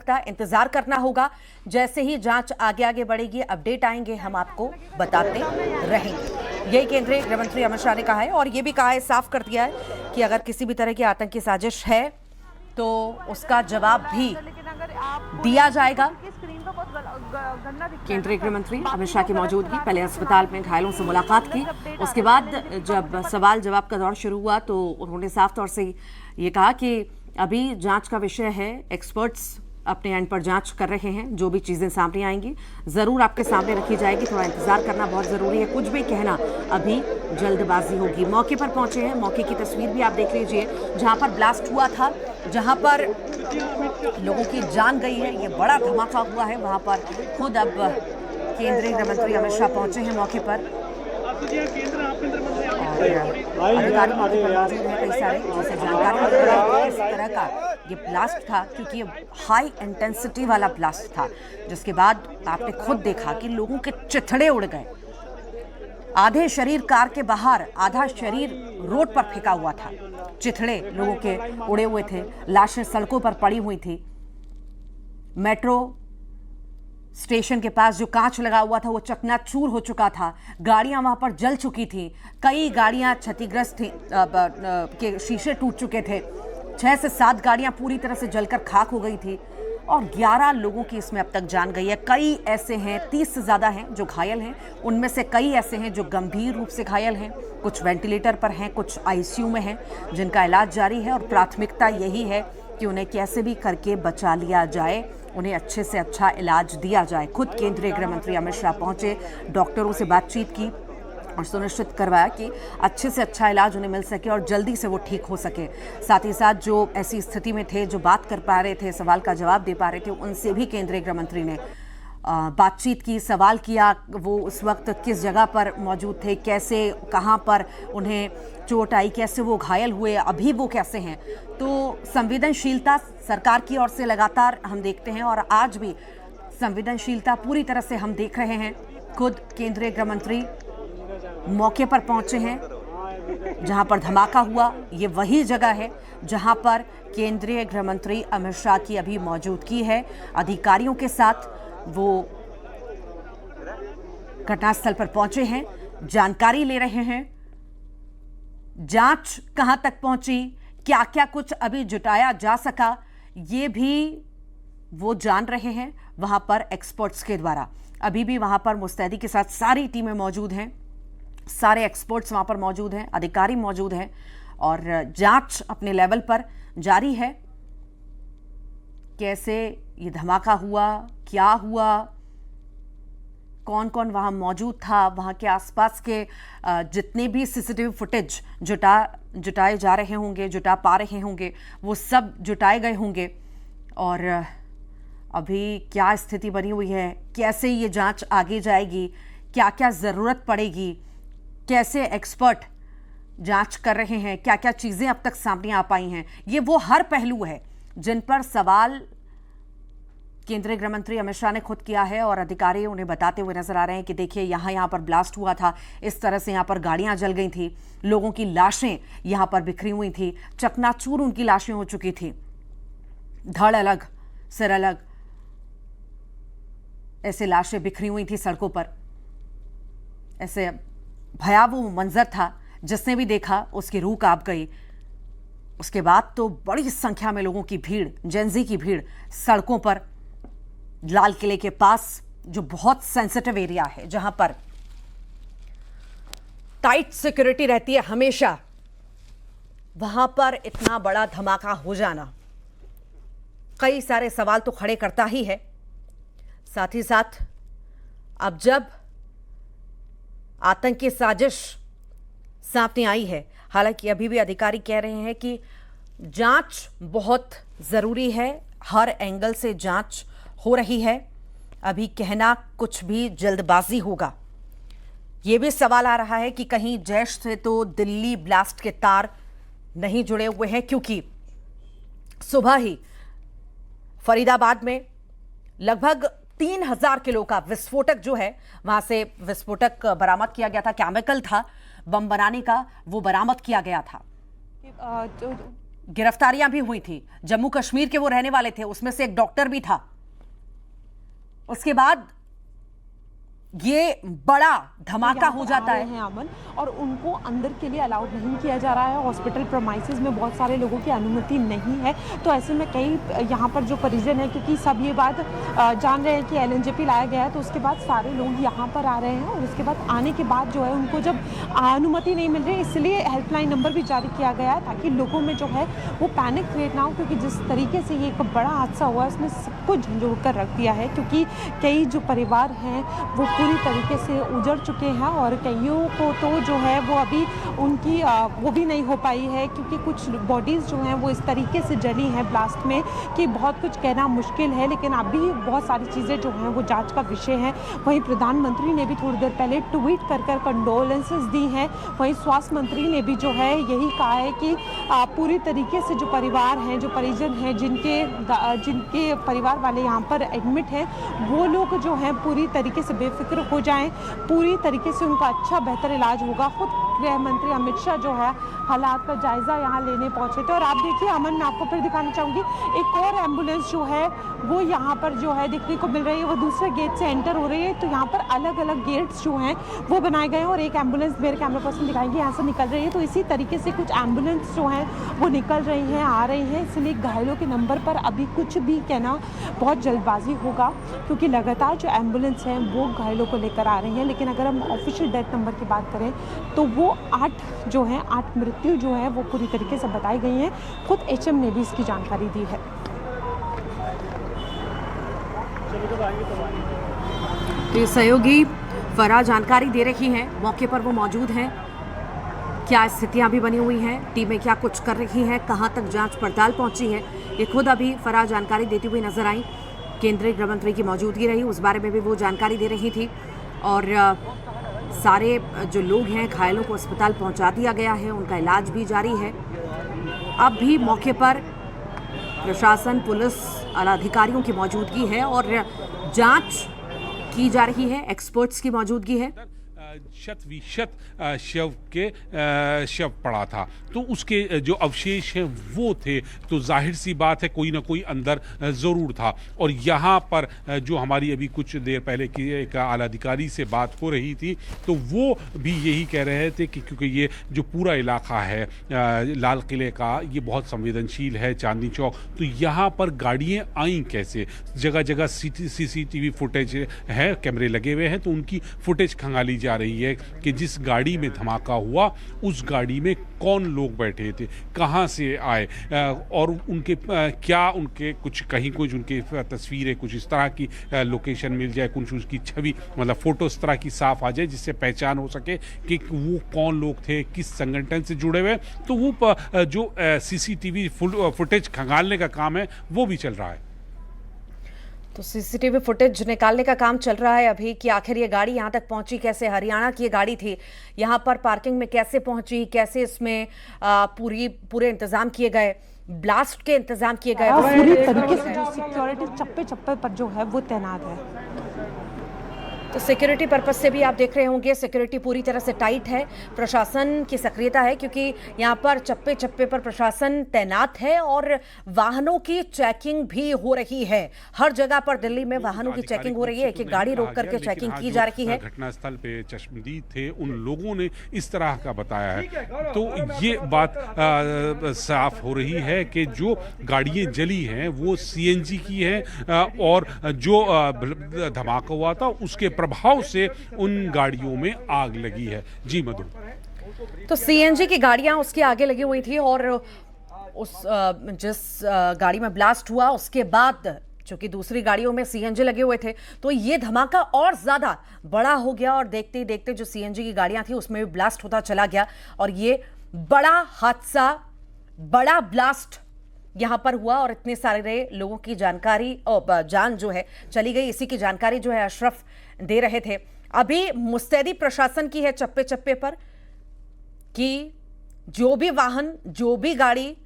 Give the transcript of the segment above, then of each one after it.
सकता, इंतजार करना होगा। जैसे ही जांच आगे आगे बढ़ेगी, अपडेट आएंगे, हम आपको बताते रहेंगे। यही केंद्रीय गृह मंत्री अमित शाह ने कहा है और ये भी कहा है, साफ कर दिया है कि अगर किसी भी तरह की आतंकी साजिश है तो उसका जवाब भी दिया जाएगा। केंद्रीय गृह मंत्री अमित शाह की मौजूदगी, पहले अस्पताल में घायलों से मुलाकात की, उसके बाद जब सवाल जवाब का दौर शुरू हुआ तो उन्होंने साफ तौर से ये कहा कि अभी जांच का विषय है, एक्सपर्ट्स अपने एंड पर जांच कर रहे हैं, जो भी चीजें सामने आएंगी जरूर आपके सामने रखी जाएगी, थोड़ा इंतजार करना बहुत जरूरी है, कुछ भी कहना अभी जल्दबाजी होगी। मौके पर पहुंचे हैं, मौके की तस्वीर भी आप देख लीजिए, जहां पर ब्लास्ट हुआ था, जहां पर लोगों की जान गई है, ये बड़ा धमाका हुआ है, वहां पर खुद अब केंद्रीय गृह मंत्री अमित शाह पहुंचे हैं मौके पर। अधिकारी मौके पर मौजूद हैं कई सारे, जिसे जानकारी मिल रही है किस तरह का ये ब्लास्ट था, क्योंकि ये हाई इंटेंसिटी वाला ब्लास्ट था, जिसके बाद आपने खुद देखा कि लोगों के चिथड़े उड़ गए, आधे शरीर कार के बाहर, आधा शरीर रोड पर फेंका हुआ था, चिथड़े लोगों के उड़े हुए थे, लाशें सड़कों पर पड़ी हुई थी। मेट्रो स्टेशन के पास जो कांच लगा हुआ था वो चकनाचूर हो चुका था, गाड़ियां वहां पर जल चुकी थी, कई गाड़ियां क्षतिग्रस्त थी, के शीशे टूट चुके थे, 6 से 7 गाड़ियां पूरी तरह से जलकर खाक हो गई थी और 11 लोगों की इसमें अब तक जान गई है। कई ऐसे हैं, 30 से ज़्यादा हैं जो घायल हैं, उनमें से कई ऐसे हैं जो गंभीर रूप से घायल हैं, कुछ वेंटिलेटर पर हैं, कुछ आईसीयू में हैं, जिनका इलाज जारी है और प्राथमिकता यही है कि उन्हें कैसे भी करके बचा लिया जाए, उन्हें अच्छे से अच्छा इलाज दिया जाए। खुद केंद्रीय गृह मंत्री अमित शाह पहुंचे, डॉक्टरों से बातचीत की और सुनिश्चित करवाया कि अच्छे से अच्छा इलाज उन्हें मिल सके और जल्दी से वो ठीक हो सके। साथ ही साथ जो ऐसी स्थिति में थे, जो बात कर पा रहे थे, सवाल का जवाब दे पा रहे थे, उनसे भी केंद्रीय गृह मंत्री ने बातचीत की, सवाल किया वो उस वक्त किस जगह पर मौजूद थे, कैसे, कहाँ पर उन्हें चोट आई, कैसे वो घायल हुए, अभी वो कैसे हैं। तो संवेदनशीलता सरकार की ओर से लगातार हम देखते हैं और आज भी संवेदनशीलता पूरी तरह से हम देख रहे हैं। खुद केंद्रीय गृह मंत्री मौके पर पहुंचे हैं, जहां पर धमाका हुआ, ये वही जगह है जहां पर केंद्रीय गृह मंत्री अमित शाह की अभी मौजूदगी है। अधिकारियों के साथ वो घटनास्थल पर पहुंचे हैं, जानकारी ले रहे हैं, जांच कहां तक पहुंची, क्या क्या कुछ अभी जुटाया जा सका, ये भी वो जान रहे हैं वहां पर एक्सपर्ट्स के द्वारा। अभी भी वहां पर मुस्तैदी के साथ सारी टीमें मौजूद हैं, सारे एक्सपर्ट्स वहां पर मौजूद हैं, अधिकारी मौजूद हैं और जांच अपने लेवल पर जारी है। कैसे ये धमाका हुआ, क्या हुआ, कौन कौन वहां मौजूद था, वहां के आसपास के जितने भी सीसीटीवी फुटेज जुटाए जा रहे होंगे, जुटा पा रहे होंगे, वो सब जुटाए गए होंगे और अभी क्या स्थिति बनी हुई है, कैसे ये जांच आगे जाएगी, क्या क्या ज़रूरत पड़ेगी, कैसे एक्सपर्ट जांच कर रहे हैं, क्या क्या चीज़ें अब तक सामने आ पाई हैं, ये वो हर पहलू है जिन पर सवाल केंद्रीय गृह मंत्री अमित शाह ने खुद किया है और अधिकारी उन्हें बताते हुए नजर आ रहे हैं कि देखिए यहाँ पर ब्लास्ट हुआ था, इस तरह से यहाँ पर गाड़ियाँ जल गई थी, लोगों की लाशें यहाँ पर बिखरी हुई थी, चकनाचूर उनकी लाशें हो चुकी थी, धड़ अलग सिर अलग ऐसे लाशें बिखरी हुई थी सड़कों पर। ऐसे भयावह मंजर था, जिसने भी देखा उसकी रूह कांप गई। उसके बाद तो बड़ी संख्या में लोगों की भीड़, जेंजी की भीड़ सड़कों पर, लाल किले के पास जो बहुत सेंसिटिव एरिया है, जहां पर टाइट सिक्योरिटी रहती है हमेशा, वहां पर इतना बड़ा धमाका हो जाना कई सारे सवाल तो खड़े करता ही है। साथ ही साथ अब जब आतंकी साजिश सामने आई है, हालांकि अभी भी अधिकारी कह रहे हैं कि जांच बहुत ज़रूरी है, हर एंगल से जांच हो रही है, अभी कहना कुछ भी जल्दबाजी होगा। ये भी सवाल आ रहा है कि कहीं जैश से तो दिल्ली ब्लास्ट के तार नहीं जुड़े हुए हैं, क्योंकि सुबह ही फरीदाबाद में लगभग 3000 किलो का विस्फोटक जो है, वहां से विस्फोटक बरामद किया गया था, केमिकल था बम बनाने का, वो बरामद किया गया था। गिरफ्तारियां भी हुई थी, जम्मू कश्मीर के वो रहने वाले थे, उसमें से एक डॉक्टर भी था। उसके बाद ये बड़ा धमाका हो जाता है अमन, और उनको अंदर के लिए अलाउड नहीं किया जा रहा है। हॉस्पिटल प्रेमाइसेस में बहुत सारे लोगों की अनुमति नहीं है, तो ऐसे में कई यहाँ पर जो परिजन है, क्योंकि सब ये बात जान रहे हैं कि एलएनजेपी लाया गया है, तो उसके बाद सारे लोग यहाँ पर आ रहे हैं, और उसके बाद आने के बाद जो है उनको जब अनुमति नहीं मिल रही, इसलिए हेल्पलाइन नंबर भी जारी किया गया है ताकि लोगों में जो है वो पैनिक क्रिएट ना हो, क्योंकि जिस तरीके से ये एक बड़ा हादसा हुआ उसने सबको झंझोड़ कर रख दिया है। क्योंकि कई जो परिवार हैं वो पूरी तरीके से उजड़ चुके हैं, और कईयों को तो जो है वो अभी उनकी वो भी नहीं हो पाई है, क्योंकि कुछ बॉडीज़ जो हैं वो इस तरीके से जली हैं ब्लास्ट में कि बहुत कुछ कहना मुश्किल है। लेकिन अभी बहुत सारी चीज़ें जो हैं वो जांच का विषय हैं। वहीं प्रधानमंत्री ने भी थोड़ी देर पहले ट्वीट कर कंडोलेंसेस दी हैं। वहीं स्वास्थ्य मंत्री ने भी जो है यही कहा है कि पूरी तरीके से जो परिवार हैं, जो परिजन हैं, जिनके परिवार वाले यहाँ पर एडमिट हैं, वो लोग जो हैं पूरी तरीके से बेफिक्र हो जाएं, पूरी तरीके से उनका अच्छा बेहतर इलाज होगा। खुद गृह मंत्री अमित शाह जो है हालात का जायजा यहाँ लेने पहुंचे थे। और आप देखिए अमन, मैं आपको फिर दिखाना चाहूँगी, एक और एम्बुलेंस जो है वो यहाँ पर जो है देखने को मिल रही है, वो दूसरे गेट से एंटर हो रही है। तो यहाँ पर अलग अलग गेट्स जो हैं वो बनाए गए हैं, और एक एम्बुलेंस मेरे कैमरा पर्सन दिखाएंगे यहाँ से निकल रही है। तो इसी तरीके से कुछ एम्बुलेंस जो हैं वो निकल रही हैं, आ रही हैं, इसलिए घायलों के नंबर पर अभी कुछ भी कहना बहुत जल्दबाजी होगा, क्योंकि लगातार जो एम्बुलेंस हैं वो घायलों को लेकर आ रही हैं। लेकिन अगर हम ऑफिशियल डेथ नंबर की बात करें तो वो 8 जो हैं, 8 मृत्यु जो है वो पूरी तरीके से बताई गई हैं। खुद एचएम ने भी इसकी जानकारी दी है। तो ये सहयोगी फराह जानकारी दे रही हैं, मौके पर वो मौजूद हैं, क्या स्थितियां भी बनी हुई हैं, टीमें क्या कुछ कर रही हैं, कहां तक जांच पड़ताल पहुंची है, ये खुद अभी फराह जानकारी देती हुई नजर आई। केंद्रीय गृह मंत्री की मौजूदगी रही, उस बारे में भी वो जानकारी दे रही थी। और सारे जो लोग हैं घायलों को अस्पताल पहुंचा दिया गया है, उनका इलाज भी जारी है। अब भी मौके पर प्रशासन, पुलिस, आला अधिकारियों की मौजूदगी है और जांच की जा रही है, एक्सपर्ट्स की मौजूदगी है। 100% शव पड़ा था, तो उसके जो अवशेष हैं वो थे, तो जाहिर सी बात है कोई ना कोई अंदर ज़रूर था। और यहाँ पर जो हमारी अभी कुछ देर पहले की एक आला अधिकारी से बात हो रही थी, तो वो भी यही कह रहे थे कि क्योंकि ये जो पूरा इलाका है लाल किले का, ये बहुत संवेदनशील है, चांदनी चौक, तो यहाँ पर गाड़ियाँ आई कैसे, जगह जगह CCTV फुटेज है, कैमरे लगे हुए हैं, तो उनकी फुटेज खंगाली जा रही है कि जिस गाड़ी में धमाका हुआ उस गाड़ी में कौन लोग बैठे थे, कहां से आए, और उनके क्या उनके कुछ कहीं कुछ उनकी तस्वीरें कुछ इस तरह की लोकेशन मिल जाए, कुछ उसकी छवि मतलब फोटो इस तरह की साफ आ जाए जिससे पहचान हो सके कि वो कौन लोग थे, किस संगठन से जुड़े हुए। तो वो जो CCTV फुटेज खंगालने का काम है वो भी चल रहा है। तो CCTV फुटेज निकालने का काम चल रहा है अभी कि आखिर ये गाड़ी यहाँ तक पहुंची कैसे, हरियाणा की ये गाड़ी थी, यहाँ पर पार्किंग में कैसे पहुंची, कैसे इसमें पूरे इंतजाम किए गए, ब्लास्ट के इंतजाम किए गए, पूरी तरीके से जो सिक्योरिटी चप्पे चप्पे पर जो है वो तैनात है। तो सिक्योरिटी पर्पस से भी आप देख रहे होंगे, सिक्योरिटी पूरी तरह से टाइट है, प्रशासन की सक्रियता है क्योंकि यहाँ पर चप्पे चप्पे पर प्रशासन तैनात है और वाहनों की चेकिंग भी हो रही है। हर जगह पर दिल्ली में वाहनों की चेकिंग हो रही है, एक गाड़ी रोक करके चेकिंग की जा रही है। घटनास्थल पे चश्मदीद थे उन लोगों ने इस तरह का बताया है, तो ये बात साफ हो रही है कि जो गाड़ियाँ जली हैं वो CNG की हैं, और जो धमाका हुआ था उसके प्रभाव से उन गाड़ियों में आग लगी है। जी मधु। तो CNG की गाड़ियां उसके आगे लगी हुई थी और उस जिस गाड़ी में ब्लास्ट हुआ उसके बाद चूंकि दूसरी गाड़ियों में CNG लगे हुए थे, तो ये धमाका और ज्यादा बड़ा हो गया और देखते ही देखते जो CNG की गाड़ियां थी उसमें भी ब्लास्ट होता चला गया और ये बड़ा हादसा, बड़ा ब्लास्ट यहाँ पर हुआ और इतने सारे लोगों की जानकारी और जान जो है चली गई। इसी की जानकारी जो है अशरफ दे रहे थे। अभी मुस्तैदी प्रशासन की है चप्पे चप्पे पर कि जो भी वाहन, जो भी गाड़ी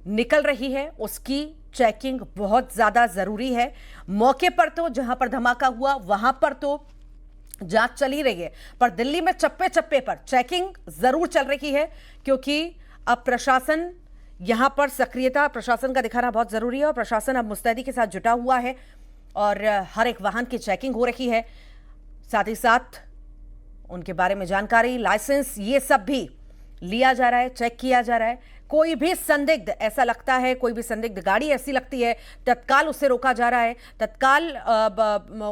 निकल रही है उसकी चेकिंग बहुत ज्यादा जरूरी है। मौके पर तो जहां पर धमाका हुआ वहां पर तो जांच चल ही रही है, पर दिल्ली में चप्पे चप्पे पर चेकिंग जरूर चल रही है क्योंकि अब प्रशासन यहाँ पर सक्रियता प्रशासन का दिखाना बहुत ज़रूरी है और प्रशासन अब मुस्तैदी के साथ जुटा हुआ है और हर एक वाहन की चेकिंग हो रही है। साथ ही साथ उनके बारे में जानकारी, लाइसेंस, ये सब भी लिया जा रहा है, चेक किया जा रहा है। कोई भी संदिग्ध ऐसा लगता है, कोई भी संदिग्ध गाड़ी ऐसी लगती है, तत्काल उसे रोका जा रहा है, तत्काल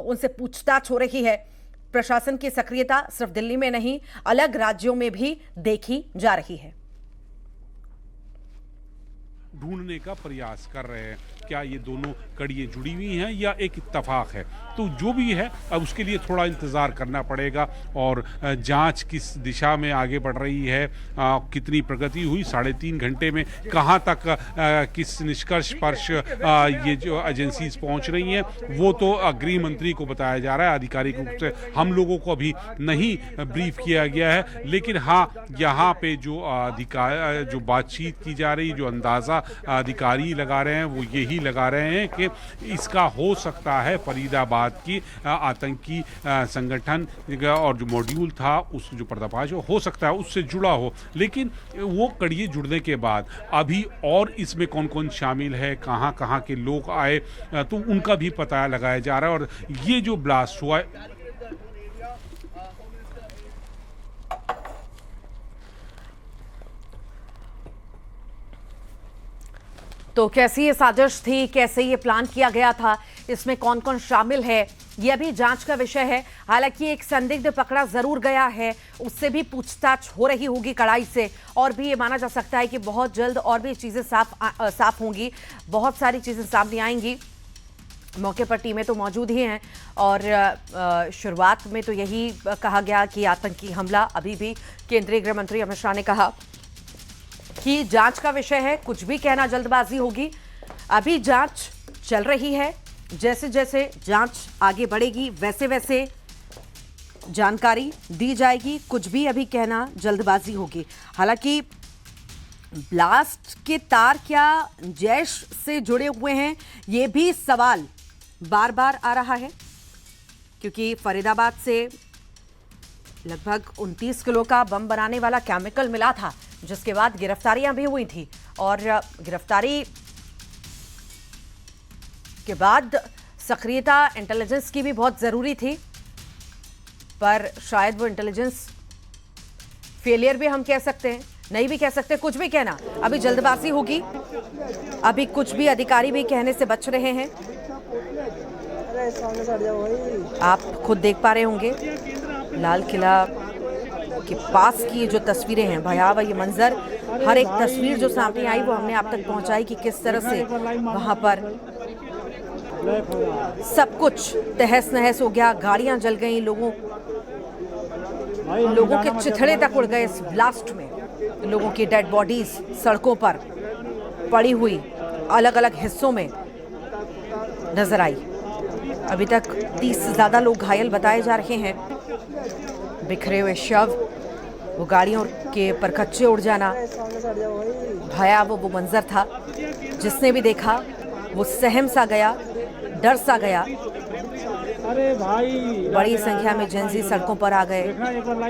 उनसे पूछताछ हो रही है। प्रशासन की सक्रियता सिर्फ दिल्ली में नहीं, अलग राज्यों में भी देखी जा रही है। ढूंढने का प्रयास कर रहे हैं क्या ये दोनों कड़ियाँ जुड़ी हुई हैं या एक इत्तेफाक है। तो जो भी है अब उसके लिए थोड़ा इंतज़ार करना पड़ेगा और जांच किस दिशा में आगे बढ़ रही है, कितनी प्रगति हुई 3.5 घंटे में, कहां तक किस निष्कर्ष पर ये जो एजेंसीज पहुंच रही हैं, वो तो गृह मंत्री को बताया जा रहा है। आधिकारिक रूप से हम लोगों को अभी नहीं ब्रीफ किया गया है, लेकिन हाँ, यहाँ पे जो बातचीत की जा रही, जो अंदाज़ा अधिकारी लगा रहे हैं वो यही लगा रहे हैं कि इसका हो सकता है फरीदाबाद की आतंकी संगठन और जो मॉड्यूल था उस जो पर्दाफाश हो सकता है उससे जुड़ा हो। लेकिन वो कड़िए जुड़ने के बाद अभी और इसमें कौन कौन शामिल है, कहाँ कहाँ के लोग आए, तो उनका भी पता लगाया जा रहा है। और ये जो ब्लास्ट हुआ तो कैसी ये साजिश थी, कैसे ये प्लान किया गया था, इसमें कौन कौन शामिल है, ये अभी जांच का विषय है। हालांकि एक संदिग्ध पकड़ा जरूर गया है, उससे भी पूछताछ हो रही होगी कड़ाई से, और भी ये माना जा सकता है कि बहुत जल्द और भी चीज़ें साफ होंगी, बहुत सारी चीज़ें सामने आएंगी। मौके पर टीमें तो मौजूद ही हैं और शुरुआत में तो यही कहा गया कि आतंकी हमला, अभी भी केंद्रीय गृह मंत्री अमित शाह ने कहा कि जांच का विषय है, कुछ भी कहना जल्दबाजी होगी। अभी जांच चल रही है, जैसे जैसे जांच आगे बढ़ेगी वैसे वैसे जानकारी दी जाएगी, कुछ भी अभी कहना जल्दबाजी होगी। हालांकि ब्लास्ट के तार क्या जैश से जुड़े हुए हैं, ये भी सवाल बार बार आ रहा है, क्योंकि फरीदाबाद से लगभग 29 किलो का बम बनाने वाला केमिकल मिला था, जिसके बाद गिरफ्तारियां भी हुई थी और गिरफ्तारी के बाद सक्रियता इंटेलिजेंस की भी बहुत ज़रूरी थी, पर शायद वो इंटेलिजेंस फेलियर भी हम कह सकते हैं, नहीं भी कह सकते, कुछ भी कहना अभी जल्दबाजी होगी। अभी कुछ भी अधिकारी भी कहने से बच रहे हैं। आप खुद देख पा रहे होंगे लाल किला के पास की जो तस्वीरें हैं, भयावह ये मंजर, हर एक तस्वीर जो सामने आई वो हमने आप तक पहुंचाई कि किस तरह से वहां पर सब कुछ तहस नहस हो गया, गाड़ियां जल गई, लोगों के चिथड़े तक उड़ गए इस ब्लास्ट में। लोगों की डेड बॉडीज सड़कों पर पड़ी हुई अलग अलग हिस्सों में नजर आई। अभी तक 30 से ज़्यादा लोग घायल बताए जा रहे हैं। बिखरे हुए शव, वो गाड़ियों के परखच्चे उड़ जाना, भयावह वो मंजर था। जिसने भी देखा वो सहम सा गया, डर सा गया। बड़ी संख्या में जेंजी सड़कों पर आ गए,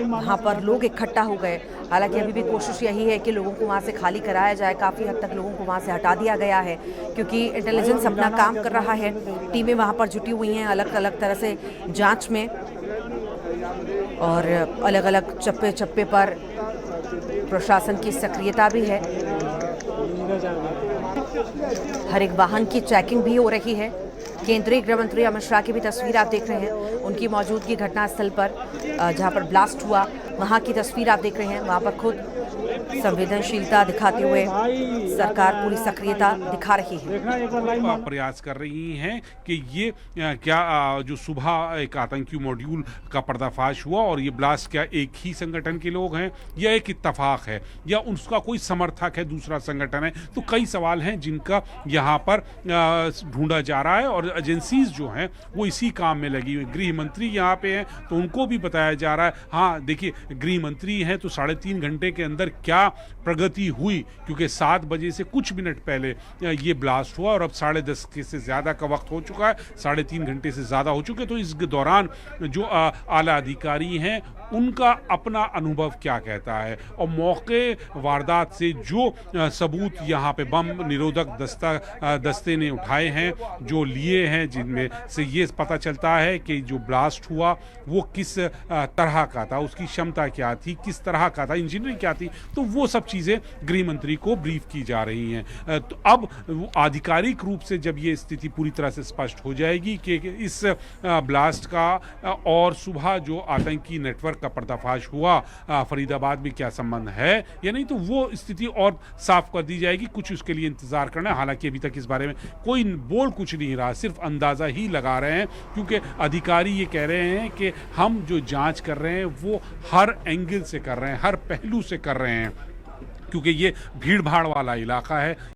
वहाँ पर लोग इकट्ठा हो गए। हालांकि अभी भी कोशिश यही है कि लोगों को वहाँ से खाली कराया जाए। काफ़ी हद तक लोगों को वहाँ से हटा दिया गया है, क्योंकि इंटेलिजेंस अपना काम कर रहा है। टीमें वहाँ पर जुटी हुई हैं अलग अलग तरह से जांच में, और अलग अलग चप्पे चप्पे पर प्रशासन की सक्रियता भी है। हर एक वाहन की चेकिंग भी हो रही है। केंद्रीय गृह मंत्री अमित शाह की भी तस्वीर आप देख रहे हैं, उनकी मौजूदगी घटनास्थल पर जहां पर ब्लास्ट हुआ वहां की तस्वीर आप देख रहे हैं। वहां पर खुद संवेदनशीलता दिखाते हुए सरकार पूरी सक्रियता दिखा रही है। प्रयास कर रही हैं कि ये क्या जो सुबह एक आतंकी मॉड्यूल का पर्दाफाश हुआ और ये ब्लास्ट क्या एक ही संगठन के लोग हैं या एक इत्तेफाक है या उसका कोई समर्थक है, दूसरा संगठन है। तो कई सवाल हैं जिनका यहाँ पर ढूंढा जा रहा है और एजेंसीज जो हैं वो इसी काम में लगी हुई। गृह मंत्री यहाँ पे हैं तो उनको भी बताया जा रहा है। हाँ देखिए, गृह मंत्री हैं तो 3.5 घंटे के अंदर क्या क्या प्रगति हुई, क्योंकि 7 बजे से कुछ मिनट पहले ये ब्लास्ट हुआ और अब 10:30 से ज़्यादा का वक्त हो चुका है, 3.5 घंटे से ज़्यादा हो चुके। तो इस दौरान जो आला अधिकारी हैं उनका अपना अनुभव क्या कहता है, और मौके वारदात से जो सबूत यहाँ पे बम निरोधक दस्ते ने उठाए हैं, जो लिए हैं, जिनमें से ये पता चलता है कि जो ब्लास्ट हुआ वो किस तरह का था, उसकी क्षमता क्या थी, किस तरह का था, इंजीनियरिंग क्या थी, तो वो सब चीज़ें गृह मंत्री को ब्रीफ की जा रही हैं। तो अब आधिकारिक रूप से जब ये स्थिति पूरी तरह से स्पष्ट हो जाएगी कि इस ब्लास्ट का और सुबह जो आतंकी नेटवर्क का पर्दाफाश हुआ फरीदाबाद में क्या संबंध है या नहीं, तो वो स्थिति और साफ कर दी जाएगी। कुछ उसके लिए इंतजार करना है। हालांकि अभी तक इस बारे में कोई बोल कुछ नहीं रहा, सिर्फ अंदाजा ही लगा रहे हैं, क्योंकि अधिकारी ये कह रहे हैं कि हम जो जांच कर रहे हैं वो हर एंगल से कर रहे हैं, हर पहलू से कर रहे हैं, क्योंकि ये भीड़ भाड़ वाला इलाका है।